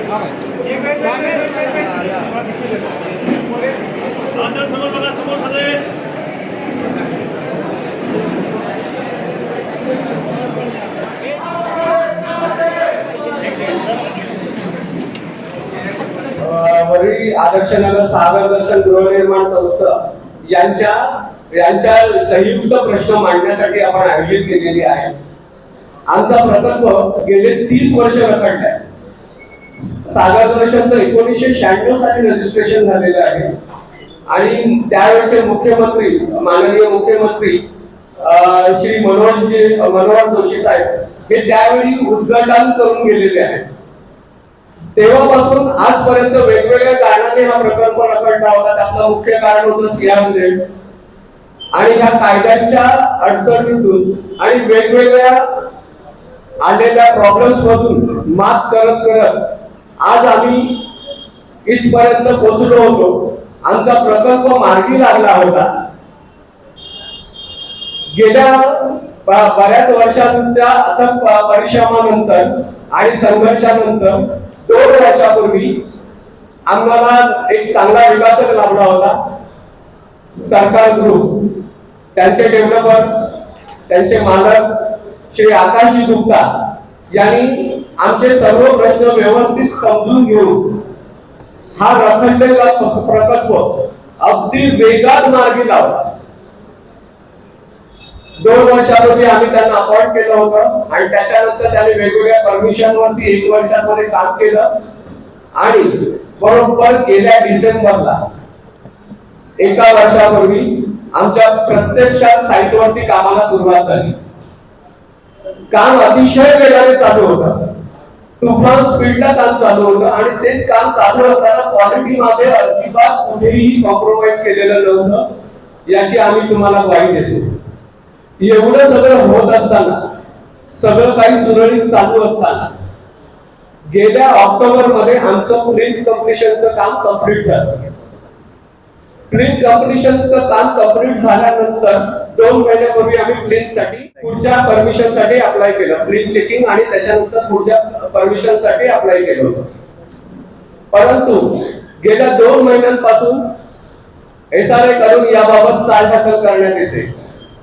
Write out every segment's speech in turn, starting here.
समोर बघा, समोर सगळे वरळी आदर्शनगर सागर दर्शन गृहनिर्माण संस्था यांच्या संयुक्त प्रश्न मांडण्यासाठी आपण आयोजित केलेली आहे. आमचा प्रकल्प गेले 30 वर्ष रखडलाय. सागर दर्शनचं 1996 साली रजिस्ट्रेशन झालेलं आहे आणि त्यावेळेचे मुख्यमंत्री माननीय मुख्यमंत्री श्री मनोहर जोशी साहेब हे त्यावेळी उद्घाटन करून गेलेले आहेत. तेव्हापासून आजपर्यंत वेगवेगळ्या कारणाने हा प्रकल्प रखडला होता. त्याचं मुख्य कारण होतं सियाम आणि ह्या कायद्यांच्या अडचणीतून आणि वेगवेगळ्या आलेल्या प्रॉब्लेम्स मधून मात करत करत आज आम्ही इथपर्यंत पोहोचलो होतो. आमचा प्रकल्प मार्गी लागला होता. गेल्या बऱ्याच वर्षांच्या अथक परिश्रमानंतर आणि संघर्षानंतर 2 वर्षापूर्वी आम्हाला एक चांगला विकासक लाभला होता. सरकार ग्रुप, त्यांचे डेव्हलपर, त्यांचे मालक श्री आकाशजी गुप्ता यांनी आमचे सर्व प्रश्न व्यवस्थित समजून घेऊन हा रखडलेला प्रकल्प अगदी वेगात मार्गी लावला. 2 वर्षापूर्वी आम्ही त्यांना अपॉइंट केलं होतं आणि त्याच्यानंतर त्यांनी वेगवेगळ्या परमिशन वरती 1 वर्षामध्ये काम केलं आणि बरोबर गेल्या डिसेंबरला 1 वर्षापूर्वी आमच्या प्रत्यक्षात साईटवरती कामाला सुरुवात झाली. काम अतिशय वेगाने चालू होतं. तुफान स्पीडला काम चालू होतं आणि तेच काम चालू असताना क्वालिटी मध्ये अजिबात कुठेही कॉम्प्रोमाइज केलेलं नव्हतं, याची आम्ही तुम्हाला ग्वाही देतो. एवढं सगळं होत असताना, सगळं काही सुरळीत चालू असताना गेल्या ऑक्टोबर मध्ये आमचं प्री कंप्लिशनचं काम कंप्लीट झालं. प्री कंप्लिशनचं काम कंप्लीट झाल्यानंतर 2 महिन्यापूर्वी आम्ही प्लीज साठी पुढच्या परमिशन साठी अप्लाय केलं. प्लीज चेकिंग आणि त्याच्यानंतर पुढच्या परमिशन साठी अप्लाय केलं होतं. परंतु गेल्या 2 महिन्यांपासून SRA कडून याबाबत चालढकल करण्यात येते.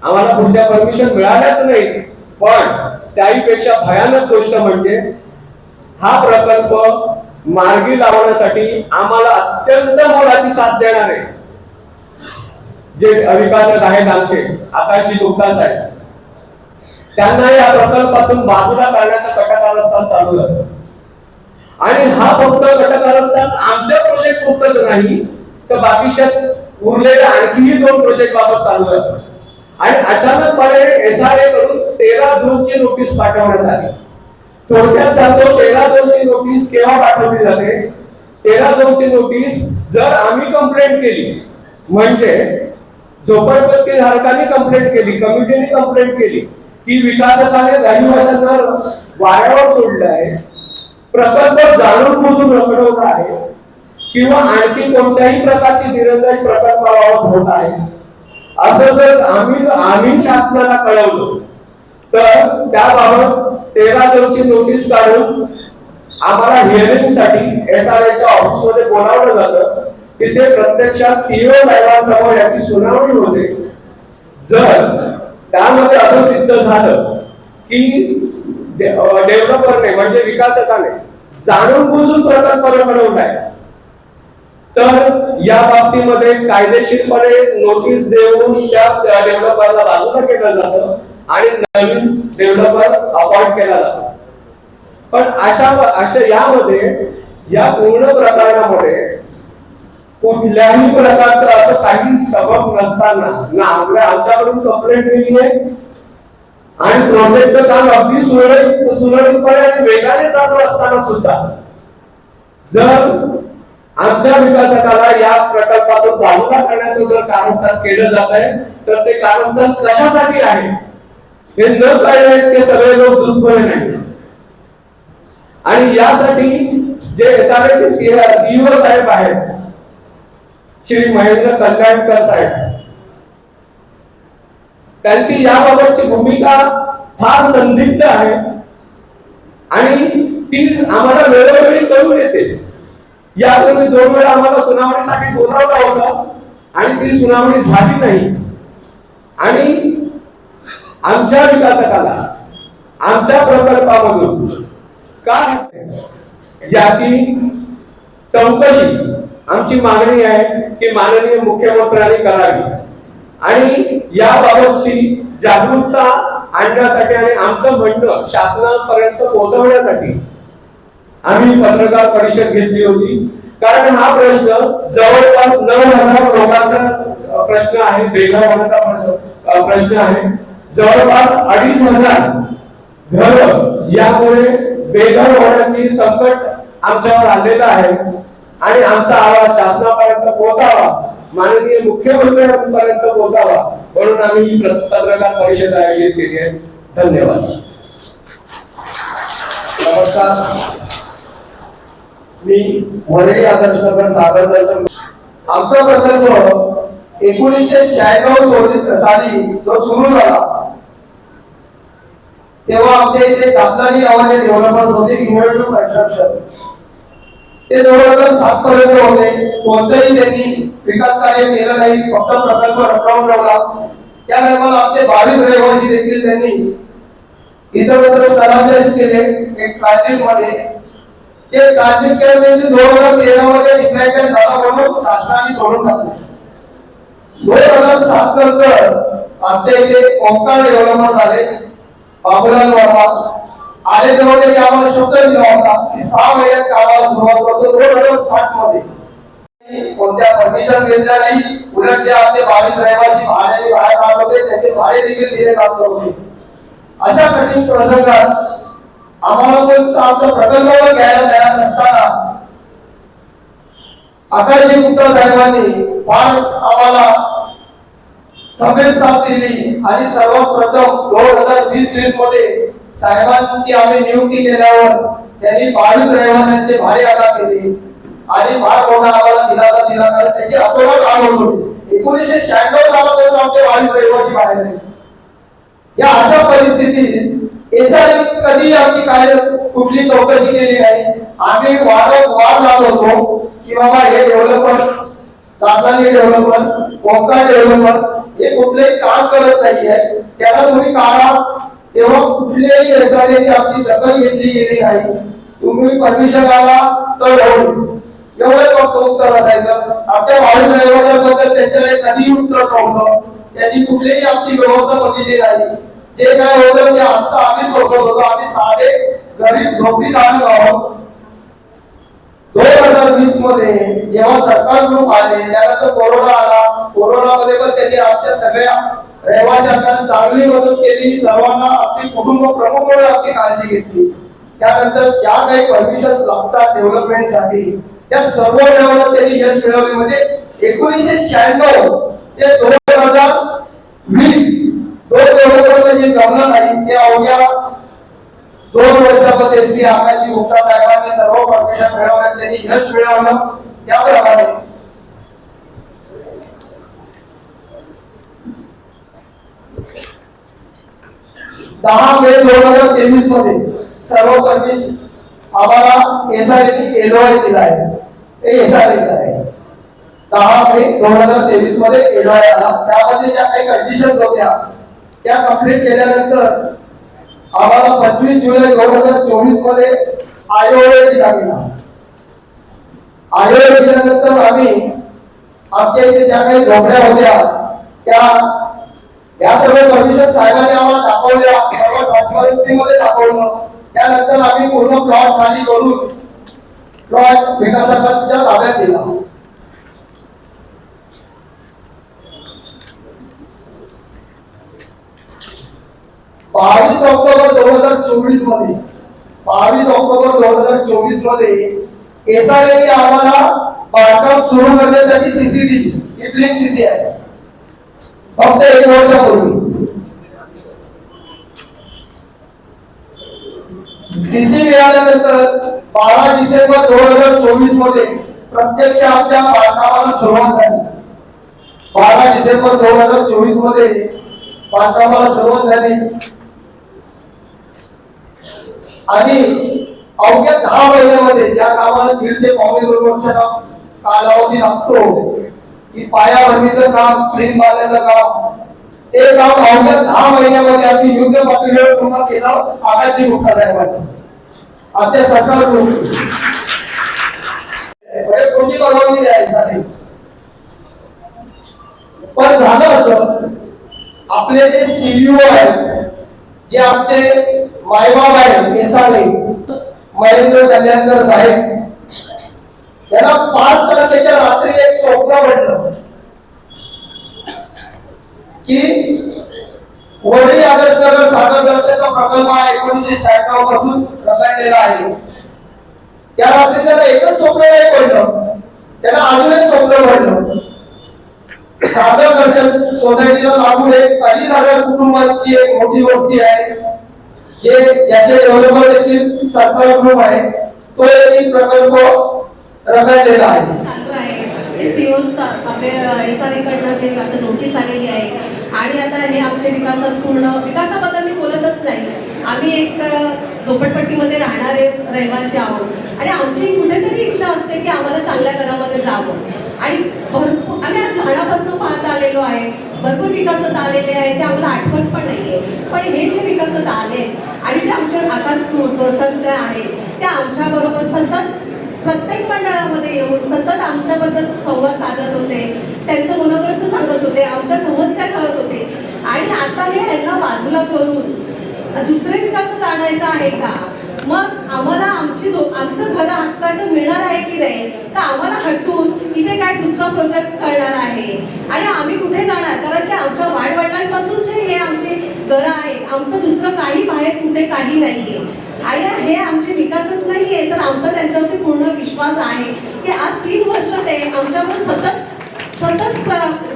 आम्हाला पुढच्या परमिशन मिळाल्याच नाही. पण त्याहीपेक्षा भयानक गोष्ट म्हणजे हा प्रकल्प मार्गी लावण्यासाठी आम्हाला अत्यंत मोलाची साथ देणारे जे विकासक आहेत आमचे आकाशजी गुप्ता साहेब, त्यांना या प्रकल्पातून बाजूला करण्याचं कटकारस्थान चालू आहे. आणि हा फक्त कटकारस्थान आमच्या प्रोजेक्ट पुरतच नाही, तर बाकीच्या उरलेल्या आणखीही 2 प्रोजेक्ट बाबत चालू आहे. आणि अचानकपणे SRA कडून 13 जूनची नोटीस पाठवण्यात आली. थोडक्यात सांगतो, 13 जूनची नोटीस केव्हा पाठवली जाते? 13 जूनची नोटीस जर आम्ही कंप्लेंट केली, म्हणजे झोपडपट्टी धारकांनी कंप्लेंट केली, कमिटीने कंप्लेंट केली की विकासकाने रहिवाशांना वाऱ्यावर सोडलं आहे, प्रकल्प जाणून बुजून रखडवला आहे किंवा आणखी कोणत्याही प्रकारची दिरंगाई प्रकल्पाबाबत होत आहे, असं जर आम्ही शासनाला कळवलं तर त्याबाबत 13 जूनची नोटीस काढून आम्हाला हिअरिंग साठी SRAच्या ऑफिस मध्ये बोलावलं जातं. तिथे प्रत्यक्षात CEO साहेबांसमोर याची सुनावणी होते. जर त्यामध्ये असं सिद्ध झालं की डेव्हलपरने म्हणजे विकासकाने जाणून बुजून प्रकल्प रखडवलाय, तर या बाबतीमध्ये कायदेशीरपणे नोटीस देऊन त्या डेव्हलपरला बाजूला केलं जातं आणि नवीन डेव्हलपर अपॉइंट केला जातो. पण अशा यामध्ये या पूर्ण प्रकरणामध्ये कुठल्याही प्रकारचं असं काही सबब नसताना ना आमच्याकडून कंप्लेंट केली आहे आणि प्रोजेक्टचं काम अगदी सुरळीतपणे आणि वेगाने चालू असताना सुद्धा जर आमच्या विकासकाला या प्रकल्पातून बाजूला करण्याचं जर कारस्थान केलं जात आहे, तर ते कारस्थान कशासाठी आहे हे न कळले ते सगळे लोक दुर्बळ नाही. आणि यासाठी जे SRA CEO साहेब आहेत श्री महेंद्र कल्याणकर साहेब, त्यांची याबाबतची भूमिका फार संदिग्ध आहे आणि ती आम्हाला वेळोवेळी कळून येते. यापूर्वी 2 वेळा आम्हाला सुनावणीसाठी बोलावलं होतं आणि ती सुनावणी झाली नाही. आणि आमच्या विकासकाला आमच्या प्रकल्पामधून काय याची चौकशी आमची मागणी आहे की माननीय मुख्यमंत्र्यांनी करावी आणि याबाबतची जागरूकता आणण्यासाठी आणि आमचं म्हणणं शासनापर्यंत पोहोचवण्यासाठी आम्ही पत्रकार परिषद घेतली होती. कारण हा प्रश्न जवळपास 9,000 लोकांचा प्रश्न आहे, बेघर होण्याचा प्रश्न आहे. जवळपास 2,500 घर यामुळे बेघर होण्याची संकट आमच्यावर आलेलं आहे आणि आमचा आवाज शासनापर्यंत पोहोचावा, माननीय मुख्यमंत्र्यांपर्यंत पोहोचावा म्हणून आम्ही ही पत्रकार परिषद आयोजित केली आहे. धन्यवाद. नमस्कार, मी वरळी आदर्शनगर सागर दर्शन. आमचा प्रकल्प 1996 साली जो सुरू झाला तेव्हा आमच्या इथे दातानी नावाचे डेव्हलपर्स होते, इन्व्हेंटिव्ह कन्स्ट्रक्शन. ते 2007 पर्यंत होते. कोणतंही त्यांनी विकास कार्य केलं नाही, फक्त प्रकल्प रखडवून ठेवला. त्या टायमाला आमचे 22 रहिवासी देखील त्यांनी इतरत्र स्थलांतरित केले एक ट्रान्झिट मध्ये. ते ट्रान्झिट केल्यानंतर 2013 मध्ये डिक्लारेशन झाला म्हणून शासनाने तोडून टाकले. 2007 नंतर आमच्या इथे ओंकार डेव्हलपर झाले, बाबूलाल वर्मा आले. तेव्हा त्यांनी आम्हाला शब्द दिला होता की 6 महिन्यात कामाला सुरुवात करतो. 2007 मध्ये कोणत्या परमिशन घेतल्या नाही. उलट जे आमचे 22 रहिवासी भाड्याने बाहेर राहत होते त्यांचे भाडे देखील दिले जात नव्हते. अशा कठीण प्रसंगात आम्हाला पण आमचा प्रकल्पावर घ्यायला तयार नसताना आकाशजी गुप्ता साहेबांनी फार आम्हाला खंबीर साथ दिली आणि सर्वप्रथम 2020 मध्ये साहेबांची आम्ही नियुक्ती केल्यावर त्यांनी 22 रहिवाशांचे भाडे अदा केले आणि फार मोठा आम्हाला दिलासा दिला. कारण त्याची अतोनात आवड होती. 1996 सालापासून आमचे 22 रहिवासी बाहेर नाही. या अशा परिस्थितीत एसआरए कधी आमची काय कुठली चौकशी केली नाही. आम्ही वारंवार जात होतो की बाबा हे डेव्हलपर्स, दातानी डेव्हलपर्स, ओंकार डेव्हलपर्स हे कुठलेही काम करत नाहीये, त्याला तुम्ही काढा. तेव्हा कुठल्याही एसआरएने आमची दखल घेतली गेली नाही. तुम्ही परमिशन आला तर होईल एवढंच फक्त उत्तर असायचं. आमच्या 22 रहिवाशांबद्दल त्यांच्याकडे कधीही उत्तर नव्हतं. त्यांनी कुठलीही आमची व्यवस्था बघितली नाही. जे काय होतं ते आमचं आम्ही सोसत होतो. आम्ही साधे गरीब झोपडीधारक आहोत. 2020 मध्ये जेव्हा सरकार ग्रुप आले त्यानंतर कोरोना आला. कोरोनामध्ये पण त्यांनी आमच्या सगळ्या रहिवाशांना चांगली मदत केली. सर्वांना आपली कुटुंब प्रमुख म्हणून आपली काळजी घेतली. त्यानंतर ज्या काही परमिशन्स लागतात डेव्हलपमेंटसाठी त्या सर्व मिळवण्यात त्यांनी यश मिळवले. म्हणजे 1996 ते 2020 दोन डेव्हलपरला जे जमलं नाही ते अवघ्या 2 वर्षामध्ये श्री आकाशजी गुप्ता साहेबांनी सर्व परमिशन मिळवण्यात त्यांनी यश मिळवलं. त्याप्रमाणे 10 मे 2023 मध्ये सर्व परमिशन आम्हाला एसआरएने एलओआय दिला आहे. हे एसआरएचा आहे. 10 मे 2023 मध्ये एलओआय आला. त्यामध्ये ज्या काही कंडिशन्स होत्या त्या कंप्लीट केल्यानंतर आम्हाला 25 जुलै 2024 मध्ये आयोए दिला गेला. आयोए दिल्यानंतर आम्ही आमच्या इथे ज्या काही झोपड्या होत्या त्या या सर्व परमिशन साहेबांनी आम्हाला दाखवल्या. सर्व ट्रान्सपरन्सी मध्ये दाखवलं. त्यानंतर आम्ही पूर्ण प्लॉट खाली करून प्लॉट विकासकांच्या ताब्यात दिला. बावीस ऑक्टोबर 2024 मध्ये एसआरएने आम्हाला बांधकाम सुरू करण्यासाठी सीसी दिली. ही ब्लिंक सीसी आहे. फक्त 1 वर्षापूर्वी सीसी मिळाल्यानंतर 12 डिसेंबर 2024 मध्ये प्रत्यक्ष आमच्या बांधकामाला सुरुवात झाली. 12 डिसेंबर 2024 मध्ये बांधकामाला सुरुवात झाली आणि अवघ्या 10 महिन्यामध्ये ज्या कामाला 1.5 ते पावणे 2 वर्षाचा कालावधी लागतो की पायाभरणीचं काम, ट्रेन बांधण्याचं काम, ते काम अवघ्या 10 महिन्यामध्ये आम्ही युद्ध पातळीवर पूर्ण केलं आगाजी गुप्ता साहेबांनी. आपल्या सरकारकडून कोणती परवानगी द्यायचा नाही. पण झालं असं, आपले जे सीईओ आहेत, जे आमचे मायबाप आहेत, एसआले महेंद्र कल्याणकर साहेब, त्यांना 5 तारखेच्या रात्री एक स्वप्न पडलं की वरळी आदर्शनगर सागर रस्त्याचा प्रकल्प हा 1996 पासून रखडलेला आहे. त्या रात्री त्याला एकच स्वप्न नाही पडलं, त्याला अजून एक स्वप्न पडलं. सागर दर्शन सोसायटीला लागून एक 2,500 कुटुंबांची एक मोठी वस्ती आहे, जे याचे डेव्हलपर देखील सरकार ग्रुप आहे, तो एक प्रकल्प रखडलेला आहे. सीओ आपले एसआरएकडनं जे आता नोटीस आलेली आहे आणि आता हे आमचे विकासाबद्दल मी बोलतच नाही. आम्ही एक झोपडपट्टीमध्ये राहणारे रहिवासी आहोत आणि आमची कुठेतरी इच्छा असते की आम्हाला चांगल्या घरामध्ये जावं आणि भरपूर आम्ही आज लहानापासून पाहत आलेलो आहे. भरपूर विकासात आलेले आहे, ते आम्हाला आठवण पण नाहीये. पण हे जे विकासात आले आणि जे आमच्या आकाश सर जे आहेत, ते आमच्या बरोबर सतत प्रत्येक मंडळामध्ये येऊन सतत आमच्याबद्दल संवाद साधत होते, त्यांचं मनोगत सांगत होते, आमच्या समस्या कळत होते. आणि आता हे यांना बाजूला करून दुसरे विकासात आणायचं आहे का? मग आम्हाला आमचं घर हक्काचं मिळणार आहे की नाही, तर आम्हाला हटून इथे काय दुसरा प्रोजेक्ट करणार आहे आणि आम्ही कुठे जाणार? कारण की आमच्या वाडवडिलांपासूनचे हे आमचे घरं आहेत, आमचं दुसरं काही बाहेर कुठे काही नाहीये. आणि हे आमचे विकासच नाहीये, तर आमचा त्यांच्यावरती पूर्ण विश्वास आहे की आज 3 वर्ष ते आमच्यावर सतत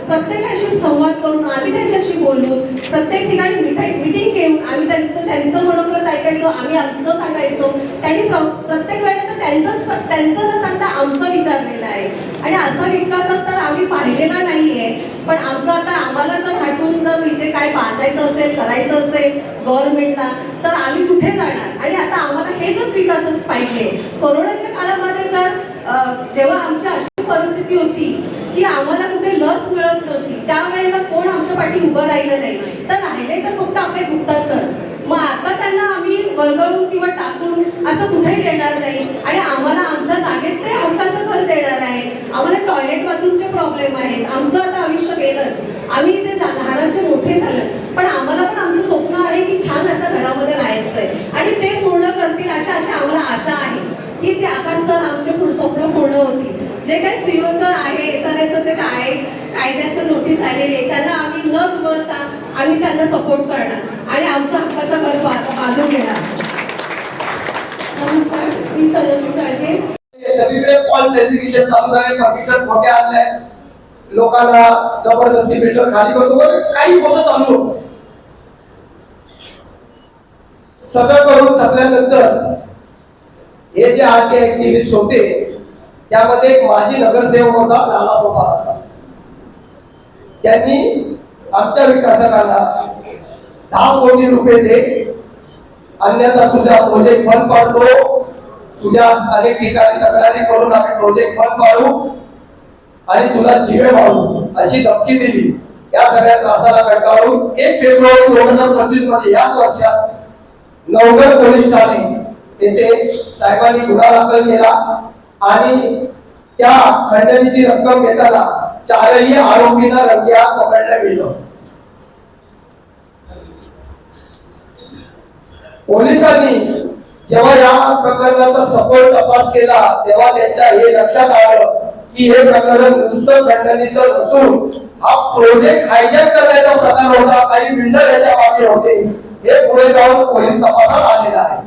प्रत्येकाशी संवाद करून, आम्ही त्यांच्याशी बोलून, प्रत्येक ठिकाणी मिटिंग घेऊन आम्ही त्यांचं मनोगत ऐकायचो, आम्ही आमचं सांगायचो. त्यांनी प्रत्येक वेळेला तर त्यांचं न सांगता आमचं विचारलेलं आहे. आणि असा विकास तर आम्ही पाहिलेला नाहीये. पण आमचं आता आम्हाला जर हटून जर इथे काय बांधायचं असेल, करायचं असेल गव्हर्नमेंटला, तर आम्ही कुठे जाणार? आणि आता आम्हाला हेच विकासच पाहिजे. कोरोनाच्या काळामध्ये जेव्हा आमची अशी परिस्थिती होती की आम्हाला कुठे लस मिळत नव्हती, त्यावेळेला कोण आमच्या पाठी उभं राहिलं नाही, तर राहिले तर फक्त आपले गुप्ता सर. मग आता त्यांना आम्ही वळवळून किंवा टाकून असं कुठेही देणार नाही आणि आम्हाला आमच्या जागेत ते हक्काचं घर देणार आहे. आम्हाला टॉयलेट बाथरूमचे प्रॉब्लेम आहेत. आमचं आता आयुष्य गेलंच, आम्ही इथे लहानाचे मोठे झालं, पण आम्हाला पण आमचं स्वप्न आहे की छान अशा घरामध्ये राहायचंय आणि ते पूर्ण करतील अशा आम्हाला आशा आहे की ते आकाश सर आमचे स्वप्न पूर्ण होतील. जे काही सीओचं आहे, एसआरएसचे काय कायद्याचं नोटीस आलेले, त्यांना आम्ही न दुमळता आम्ही त्यांना सपोर्ट करणार आणि आमचं हक्काचं घर बांधून घेणार. नमस्कार, मी सलोनी साळके. सगळीकडे फॉल्स एज्युकेशन चालू आहे, परमिशन खोटे आणले, लोकांना जबरदस्ती बिल्डर खाली करतो, काही गोष्ट चालू होतं. सगळं करून थकल्यानंतर हे जे आरटी ऍक्टिव्हिस्ट होते, त्यामध्ये एक माजी नगरसेवक होता लाला सोपाराचा. त्यांनी आमच्या विकासकांना 10 कोटी रुपये दे, अन्यथा तुझा प्रोजेक्ट बंद पडतो, तुझ्या अनेक ठिकाणी तक्रारी करून आम्ही प्रोजेक्ट बंद पाडू आणि तुला जीवे मारू अशी धमकी दिली. या सगळ्या त्रासाला कंटाळून 1 फेब्रुवारी 2025 मध्ये याच वर्षात नवगड पोलीस ठाणे येथे साहेबांनी गुन्हा दाखल केला आणि त्या खंडणीची रक्कम घेताना 4ही आरोपींना रंगेहात पकडलं गेलं. पोलिसांनी जेव्हा या प्रकरणाचा सखोल तपास केला, तेव्हा त्यांच्या हे लक्षात आलं की हे प्रकरण नुसतं खंडणीचं नसून हा प्रोजेक्ट हायजॅक करण्याचा प्रकार होता, काही बिल्डर याच्या मागे होते. हे पुढे जाऊन पोलीस तपासात आलेला आहे.